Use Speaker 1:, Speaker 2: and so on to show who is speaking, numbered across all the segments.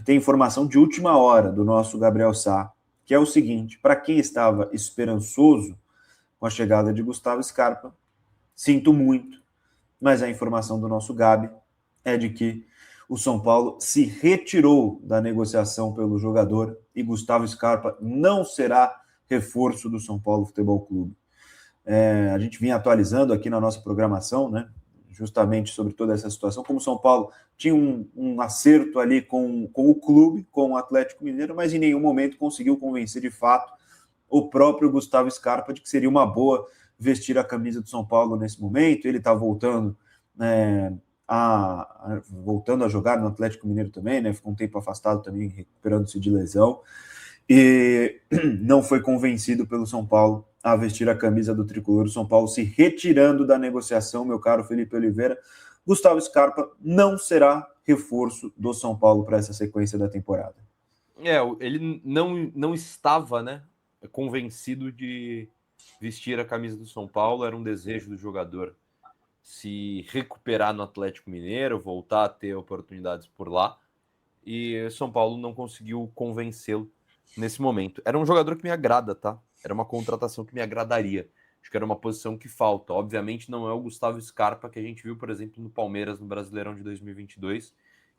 Speaker 1: Tem informação de última hora do nosso Gabriel Sá, que é o seguinte: para quem estava esperançoso com a chegada de Gustavo Scarpa, sinto muito, mas a informação do nosso Gabi é de que o São Paulo se retirou da negociação pelo jogador e Gustavo Scarpa não será reforço do São Paulo Futebol Clube. A gente vinha atualizando aqui na nossa programação, né, justamente sobre toda essa situação, como o São Paulo tinha um acerto ali com o clube, com o Atlético Mineiro, mas em nenhum momento conseguiu convencer de fato o próprio Gustavo Scarpa de que seria uma boa vestir a camisa do São Paulo nesse momento. Ele está voltando voltando a jogar no Atlético Mineiro também, né? Ficou um tempo afastado também, recuperando-se de lesão, e não foi convencido pelo São Paulo a vestir a camisa do tricolor. O São Paulo se retirando da negociação, meu caro Felipe Oliveira. Gustavo Scarpa não será reforço do São Paulo para essa sequência da temporada.
Speaker 2: Ele não estava, né, convencido de vestir a camisa do São Paulo. Era um desejo do jogador se recuperar no Atlético Mineiro, voltar a ter oportunidades por lá, e São Paulo não conseguiu convencê-lo nesse momento. Era um jogador que me agrada, tá? Era uma contratação que me agradaria. Acho que era uma posição que falta. Obviamente não é o Gustavo Scarpa que a gente viu, por exemplo, no Palmeiras, no Brasileirão de 2022,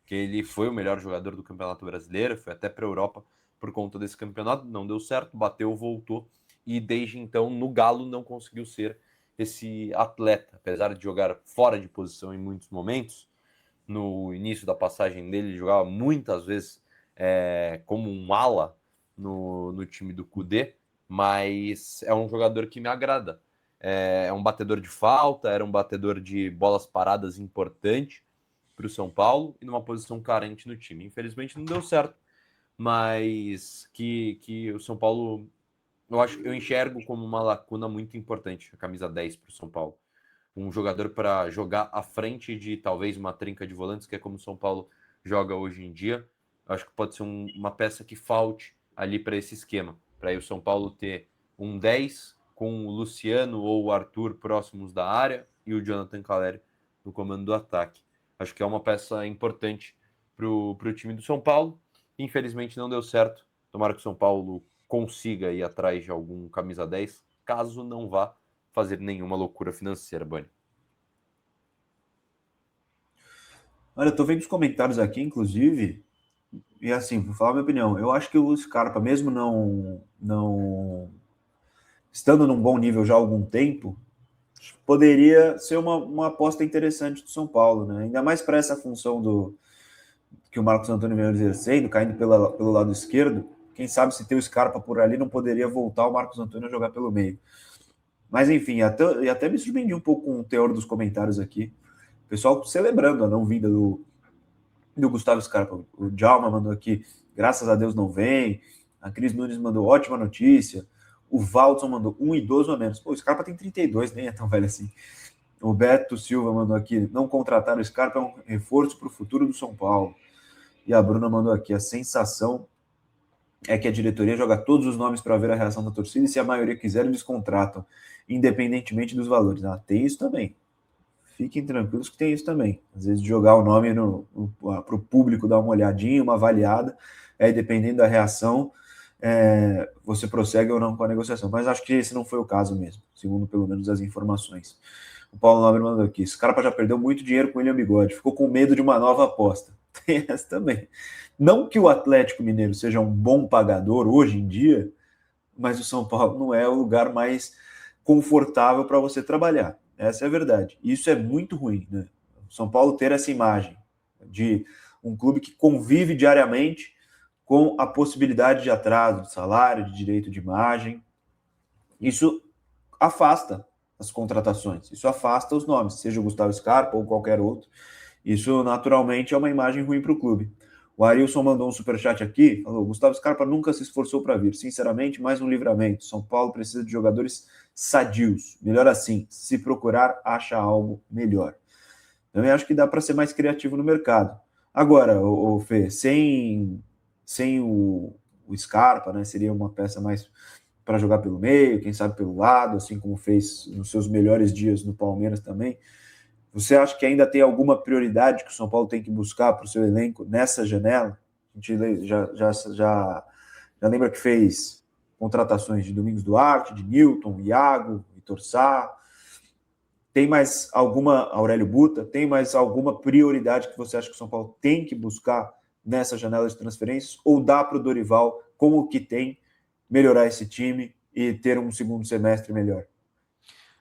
Speaker 2: que ele foi o melhor jogador do Campeonato Brasileiro, foi até para a Europa por conta desse campeonato, não deu certo, bateu, voltou, e desde então no Galo não conseguiu ser esse atleta, apesar de jogar fora de posição em muitos momentos. No início da passagem dele, ele jogava muitas vezes como um ala no time do Kudê, mas é um jogador que me agrada. É um batedor de falta, era um batedor de bolas paradas importante para o São Paulo e numa posição carente no time. Infelizmente não deu certo, mas que o São Paulo, eu enxergo como uma lacuna muito importante a camisa 10 para o São Paulo. Um jogador para jogar à frente de talvez uma trinca de volantes, que é como o São Paulo joga hoje em dia. Acho que pode ser uma peça que falte ali para esse esquema, para aí o São Paulo ter um 10 com o Luciano ou o Arthur próximos da área e o Jonathan Calleri no comando do ataque. Acho que é uma peça importante para o time do São Paulo. Infelizmente não deu certo. Tomara que o São Paulo consiga ir atrás de algum camisa 10, caso não vá fazer nenhuma loucura financeira, Bani.
Speaker 1: Olha, eu tô vendo os comentários aqui, inclusive, e assim, vou falar a minha opinião. Eu acho que o Scarpa, mesmo não estando num bom nível já há algum tempo, poderia ser uma aposta interessante do São Paulo, né? Ainda mais para essa função que o Marcos Antônio vem exercendo, caindo pelo lado esquerdo. Quem sabe se ter o Scarpa por ali não poderia voltar o Marcos Antônio a jogar pelo meio. Mas enfim, até me surpreendi um pouco com o teor dos comentários aqui. O pessoal celebrando a não vinda do Gustavo Scarpa. O Djalma mandou aqui, graças a Deus não vem. A Cris Nunes mandou ótima notícia. O Valdson mandou um idoso a menos. Pô, o Scarpa tem 32, nem é tão velho assim. O Beto Silva mandou aqui, não contratar o Scarpa é um reforço para o futuro do São Paulo. E a Bruna mandou aqui, a sensação é que a diretoria joga todos os nomes para ver a reação da torcida e se a maioria quiser, eles contratam, independentemente dos valores. Ah, tem isso também. Fiquem tranquilos que tem isso também. Às vezes jogar o nome para o público dar uma olhadinha, uma avaliada, dependendo da reação, você prossegue ou não com a negociação. Mas acho que esse não foi o caso mesmo, segundo pelo menos as informações. O Paulo Nobre mandou aqui, Scarpa já perdeu muito dinheiro com o William Bigode, ficou com medo de uma nova aposta. Tem essa também. Não que o Atlético Mineiro seja um bom pagador hoje em dia, mas o São Paulo não é o lugar mais confortável para você trabalhar. Essa é a verdade. Isso é muito ruim, né? O São Paulo ter essa imagem de um clube que convive diariamente com a possibilidade de atraso de salário, de direito de imagem. Isso afasta as contratações, isso afasta os nomes, seja o Gustavo Scarpa ou qualquer outro. Isso, naturalmente, é uma imagem ruim para o clube. O Arilson mandou um superchat aqui, falou, Gustavo Scarpa nunca se esforçou para vir. Sinceramente, mais um livramento. São Paulo precisa de jogadores sadios. Melhor assim, se procurar, acha algo melhor. Também acho que dá para ser mais criativo no mercado. Agora, o Fê, sem o Scarpa, né, seria uma peça mais para jogar pelo meio, quem sabe pelo lado, assim como fez nos seus melhores dias no Palmeiras também. Você acha que ainda tem alguma prioridade que o São Paulo tem que buscar para o seu elenco nessa janela? A gente já lembra que fez contratações de Domingos Duarte, de Newton, Iago, Vitor Sá. Tem mais alguma, Aurélio Buta, tem mais alguma prioridade que você acha que o São Paulo tem que buscar nessa janela de transferências? Ou dá para o Dorival, com o que tem, melhorar esse time e ter um segundo semestre melhor?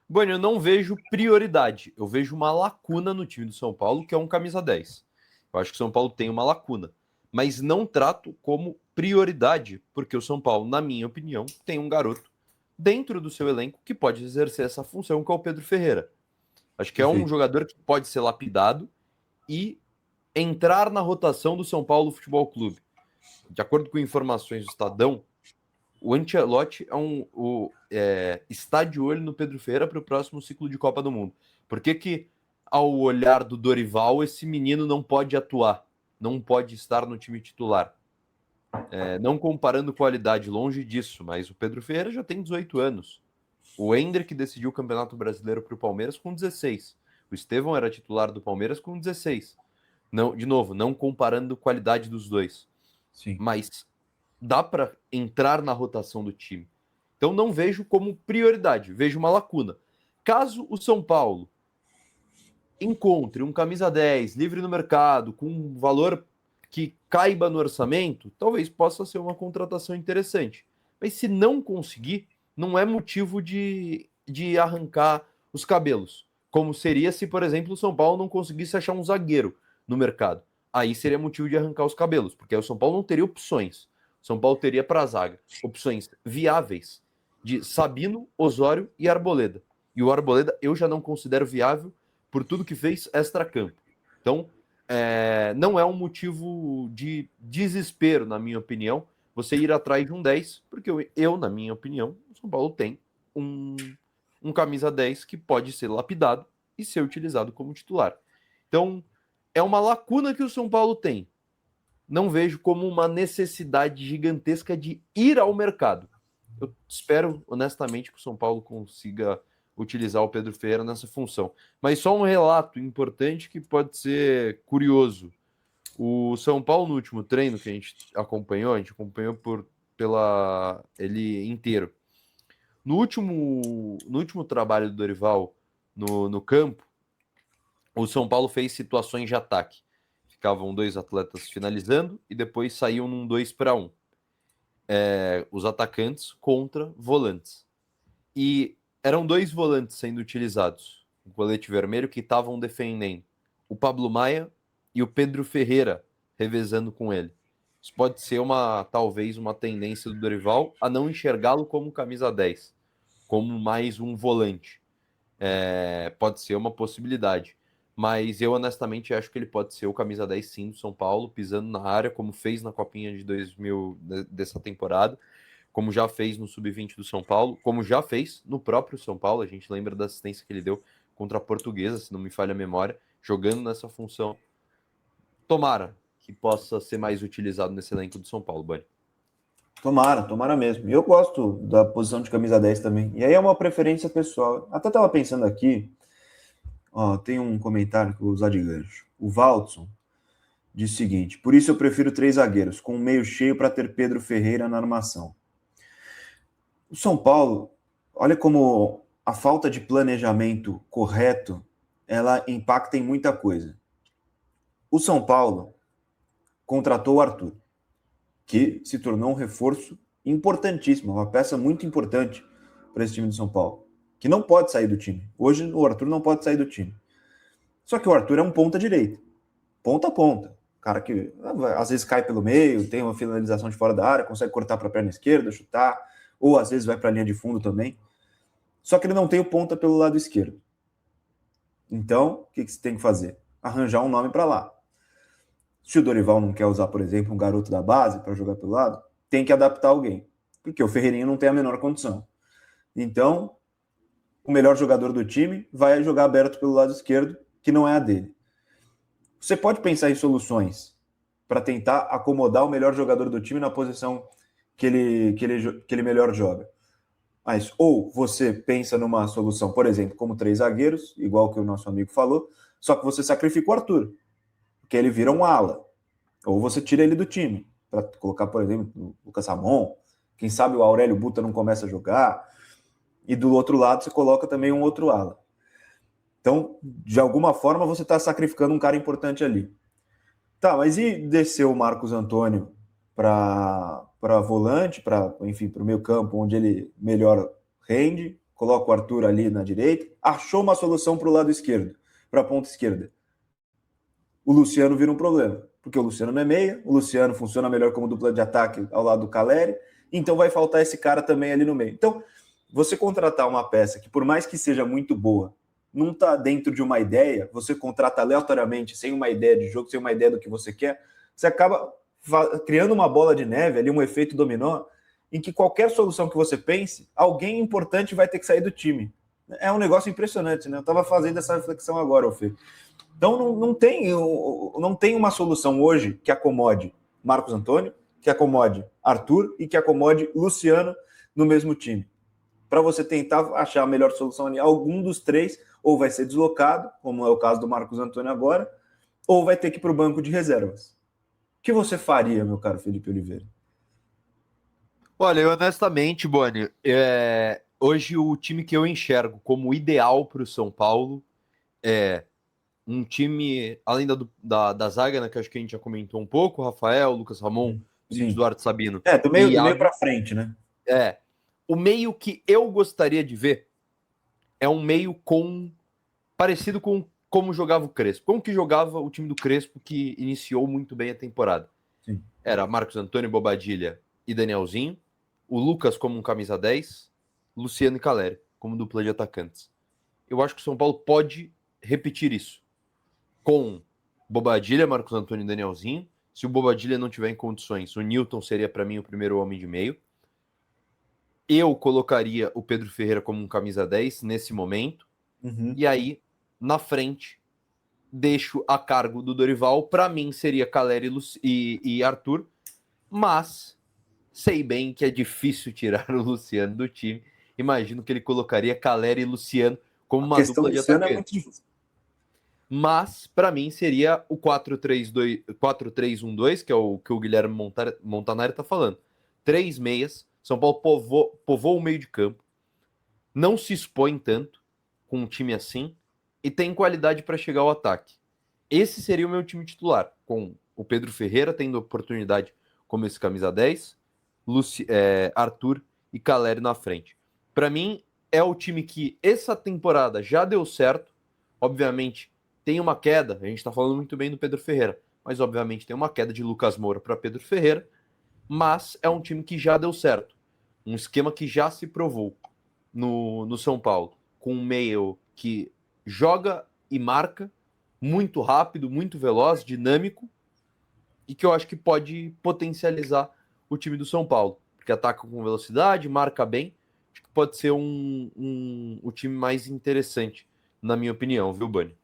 Speaker 2: Bueno, eu não vejo prioridade. Eu vejo uma lacuna no time do São Paulo, que é um camisa 10. Eu acho que o São Paulo tem uma lacuna. Mas não trato como prioridade, porque o São Paulo, na minha opinião, tem um garoto dentro do seu elenco que pode exercer essa função, que é o Pedro Ferreira. Acho que é um jogador que pode ser lapidado e entrar na rotação do São Paulo Futebol Clube. De acordo com informações do Estadão, o Ancelotti está de olho no Pedro Ferreira para o próximo ciclo de Copa do Mundo. Por que, ao olhar do Dorival, esse menino não pode atuar, não pode estar no time titular? Não comparando qualidade, longe disso, mas o Pedro Ferreira já tem 18 anos. O Hendrick decidiu o Campeonato Brasileiro para o Palmeiras com 16. O Estevão era titular do Palmeiras com 16. Não, de novo, não comparando qualidade dos dois.
Speaker 1: Sim.
Speaker 2: Mas dá para entrar na rotação do time. Então não vejo como prioridade, vejo uma lacuna. Caso o São Paulo encontre um camisa 10 livre no mercado, com um valor que caiba no orçamento, talvez possa ser uma contratação interessante. Mas se não conseguir, não é motivo de arrancar os cabelos. Como seria se, por exemplo, o São Paulo não conseguisse achar um zagueiro no mercado. Aí seria motivo de arrancar os cabelos, porque aí o São Paulo não teria opções. O São Paulo teria para a zaga opções viáveis de Sabino, Osório e Arboleda. E o Arboleda eu já não considero viável por tudo que fez extra-campo. Então, não é um motivo de desespero, na minha opinião, você ir atrás de um 10, porque eu na minha opinião, o São Paulo tem um camisa 10 que pode ser lapidado e ser utilizado como titular. Então, é uma lacuna que o São Paulo tem. Não vejo como uma necessidade gigantesca de ir ao mercado. Eu espero, honestamente, que o São Paulo consiga utilizar o Pedro Ferreira nessa função. Mas só um relato importante que pode ser curioso. O São Paulo, no último treino que a gente acompanhou pela ele inteiro. No último trabalho do Dorival no campo, o São Paulo fez situações de ataque. Ficavam dois atletas finalizando e depois saíam num 2-1. Os atacantes contra volantes. E eram dois volantes sendo utilizados. O colete vermelho que estavam defendendo. O Pablo Maia e o Pedro Ferreira revezando com ele. Isso pode ser talvez uma tendência do Dorival a não enxergá-lo como camisa 10, como mais um volante. Pode ser uma possibilidade. Mas eu honestamente acho que ele pode ser o camisa 10 sim do São Paulo, pisando na área, como fez na Copinha de 2000 dessa temporada, como já fez no Sub-20 do São Paulo, como já fez no próprio São Paulo. A gente lembra da assistência que ele deu contra a Portuguesa, se não me falha a memória, jogando nessa função. Tomara que possa ser mais utilizado nesse elenco do São Paulo, Bani.
Speaker 1: Tomara mesmo. E eu gosto da posição de camisa 10 também. E aí é uma preferência pessoal. Até estava pensando aqui, tem um comentário que eu vou usar de gancho. O Valdson diz o seguinte: por isso eu prefiro 3 zagueiros, com um meio cheio para ter Pedro Ferreira na armação. O São Paulo, olha como a falta de planejamento correto, ela impacta em muita coisa. O São Paulo contratou o Arthur, que se tornou um reforço importantíssimo, uma peça muito importante para esse time do São Paulo, que não pode sair do time. Hoje o Arthur não pode sair do time. Só que o Arthur é um ponta-direita, ponta a ponta. Cara que às vezes cai pelo meio, tem uma finalização de fora da área, consegue cortar para a perna esquerda, chutar, ou às vezes vai para a linha de fundo também. Só que ele não tem o ponta pelo lado esquerdo. Então, o que você tem que fazer? Arranjar um nome para lá. Se o Dorival não quer usar, por exemplo, um garoto da base para jogar pelo lado, tem que adaptar alguém, porque o Ferreirinho não tem a menor condição. Então, o melhor jogador do time vai jogar aberto pelo lado esquerdo, que não é a dele. Você pode pensar em soluções para tentar acomodar o melhor jogador do time na posição que ele melhor joga. Mas ou você pensa numa solução, por exemplo, como 3 zagueiros, igual que o nosso amigo falou, só que você sacrifica o Arthur, porque ele vira um ala. Ou você tira ele do time, para colocar, por exemplo, o Lucas Ramon, quem sabe o Aurélio Buta não começa a jogar, e do outro lado você coloca também um outro ala. Então, de alguma forma, você está sacrificando um cara importante ali. Tá, mas e descer o Marcos Antônio para volante, enfim, para o meio campo, onde ele melhor rende, coloca o Arthur ali na direita, achou uma solução para o lado esquerdo, para a ponta esquerda. O Luciano vira um problema, porque o Luciano não é meia, o Luciano funciona melhor como dupla de ataque ao lado do Caleri, então vai faltar esse cara também ali no meio. Então, você contratar uma peça que, por mais que seja muito boa, não está dentro de uma ideia, você contrata aleatoriamente, sem uma ideia de jogo, sem uma ideia do que você quer, você acaba criando uma bola de neve ali, um efeito dominó, em que qualquer solução que você pense, alguém importante vai ter que sair do time. É um negócio impressionante, né? Eu estava fazendo essa reflexão agora, Fê. Então não tem uma solução hoje que acomode Marcos Antônio, que acomode Arthur e que acomode Luciano no mesmo time. Para você tentar achar a melhor solução ali, algum dos três ou vai ser deslocado, como é o caso do Marcos Antônio agora, ou vai ter que ir para o banco de reservas. O que você faria, meu caro Felipe Oliveira?
Speaker 2: Olha, eu honestamente, Boni, hoje o time que eu enxergo como ideal para o São Paulo é um time, além da zaga, né, que acho que a gente já comentou um pouco, Rafael, Lucas Ramon, Luiz Eduardo Sabino.
Speaker 1: Do meio para frente, né?
Speaker 2: O meio que eu gostaria de ver é um meio parecido com como jogava o Crespo. Como que jogava o time do Crespo, que iniciou muito bem a temporada?
Speaker 1: Sim.
Speaker 2: Era Marcos Antônio, Bobadilha e Danielzinho, o Lucas como um camisa 10, Luciano e Caleri como dupla de atacantes. Eu acho que o São Paulo pode repetir isso com Bobadilha, Marcos Antônio e Danielzinho. Se o Bobadilha não tiver em condições, o Newton seria para mim o primeiro homem de meio. Eu colocaria o Pedro Ferreira como um camisa 10 nesse momento.
Speaker 1: Uhum.
Speaker 2: E aí, na frente, deixo a cargo do Dorival. Para mim, seria Caleri e Arthur. Mas sei bem que é difícil tirar o Luciano do time. Imagino que ele colocaria Caleri e Luciano como uma dupla de atacante. É muito difícil. Mas, para mim, seria o 4-3-1-2, que é o que o Guilherme Montanari está falando. 3 meias. São Paulo povoa o meio de campo. Não se expõe tanto com um time assim. E tem qualidade para chegar ao ataque. Esse seria o meu time titular. Com o Pedro Ferreira tendo oportunidade como esse camisa 10. Arthur e Caleri na frente. Para mim, é o time que essa temporada já deu certo. Obviamente, tem uma queda. A gente está falando muito bem do Pedro Ferreira. Mas, obviamente, tem uma queda de Lucas Moura para Pedro Ferreira. Mas é um time que já deu certo. Um esquema que já se provou no São Paulo. Com um meio que joga e marca, muito rápido, muito veloz, dinâmico, e que eu acho que pode potencializar o time do São Paulo. Porque ataca com velocidade, marca bem. Acho que pode ser o time mais interessante, na minha opinião, viu, Bani?